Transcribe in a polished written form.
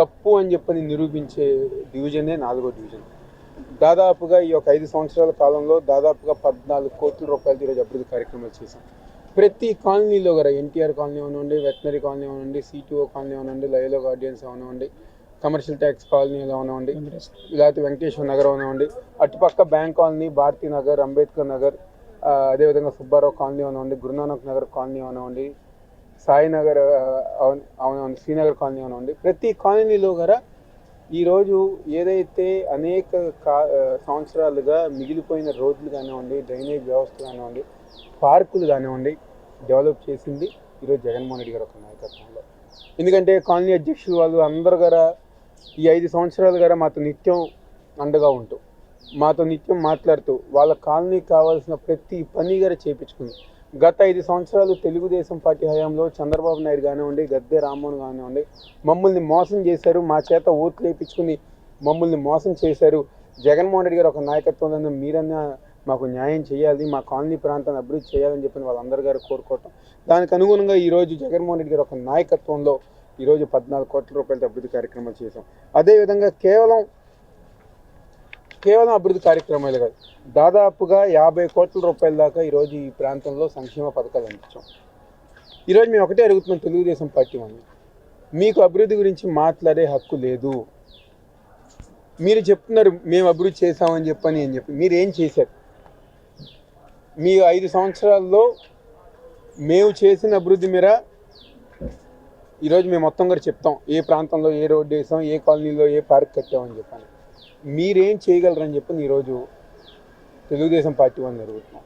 తప్పు అని చెప్పని నిరూపించే డివిజనే 4వ డివిజన్. దాదాపుగా ఈ యొక్క 5 సంవత్సరాల కాలంలో దాదాపుగా 14 కోట్ల రూపాయలతో ఈరోజు అభివృద్ధి కార్యక్రమాలు చేశాం. ప్రతి కాలనీలో కూడా ఎన్టీఆర్ కాలనీ అవనివ్వండి, వెటనరీ కాలనీ అవనివ్వండి, సిటీఓ కాలనీ అవనివ్వండి, లయలో గార్డియన్స్ అవనివ్వండి, కమర్షియల్ ట్యాక్స్ కాలనీలు అవనివ్వండి, లేకపోతే వెంకటేశ్వర నగర్ అవనివ్వండి, అటుపక్క బ్యాంక్ కాలనీ, భారతీ నగర్, అంబేద్కర్ నగర్, అదేవిధంగా సుబ్బారావు కాలనీ అవనివ్వండి, గురునానక్ నగర్ కాలనీ అవనివ్వండి, సాయినగర్ అవనివ్వండి, శ్రీనగర్ కాలనీ అవనివ్వండి, ప్రతి కాలనీలో కూడా ఈరోజు ఏదైతే అనేక సంవత్సరాలుగా మిగిలిపోయిన రోడ్లు కానివ్వండి, డ్రైనేజ్ వ్యవస్థ కానివ్వండి, పార్కులు కానివ్వండి డెవలప్ చేసింది ఈరోజు జగన్మోహన్ రెడ్డి గారు ఒక నాయకత్వంలో. ఎందుకంటే కాలనీ అధ్యక్షులు వాళ్ళు అందరు గారా ఈ 5 సంవత్సరాలు గారా మాతో నిత్యం అండగా ఉంటూ, మాతో నిత్యం మాట్లాడుతూ, వాళ్ళ కాలనీకి కావాల్సిన ప్రతి పని గారా చేయించుకుంది. గత 5 సంవత్సరాలు తెలుగుదేశం పార్టీ హయాంలో చంద్రబాబు నాయుడు కానివ్వండి, గద్దె రామ్మోహన్ కానివ్వండి మమ్మల్ని మోసం చేశారు, మా చేత ఓట్లు వేయించుకుని మమ్మల్ని మోసం చేశారు. జగన్మోహన్ రెడ్డి గారు ఒక నాయకత్వంలో మీరన్నా మాకు న్యాయం చేయాలి, మా కాలనీ ప్రాంతాన్ని అభివృద్ధి చేయాలని చెప్పి వాళ్ళందరి గారు కోరుకోవటం, దానికి అనుగుణంగా ఈరోజు జగన్మోహన్ రెడ్డి గారు ఒక నాయకత్వంలో ఈరోజు 14 కోట్ల రూపాయలతో అభివృద్ధి కార్యక్రమాలు చేశాం. అదేవిధంగా కేవలం అభివృద్ధి కార్యక్రమాలు కాదు, దాదాపుగా 50 కోట్ల రూపాయల దాకా ఈరోజు ఈ ప్రాంతంలో సంక్షేమ పథకాలు అందించాం. ఈరోజు మేము ఒకటే అడుగుతున్నాం తెలుగుదేశం పార్టీ వాళ్ళు, మీకు అభివృద్ధి గురించి మాట్లాడే హక్కు లేదు. మీరు చెప్తున్నారు మేము అభివృద్ధి చేశామని చెప్పి మీరు ఏం చేశారు? మీ 5 సంవత్సరాల్లో మేము చేసిన అభివృద్ధి మీద ఈరోజు మేము మొత్తం కూడా చెప్తాం, ఏ ప్రాంతంలో ఏ రోడ్డు వేసాం, ఏ కాలనీలో ఏ పార్క్ కట్టామని చెప్పాను. మీరేం చేయగలరని చెప్పి ఈరోజు తెలుగుదేశం పార్టీ వాళ్ళు జరుగుతున్నాం.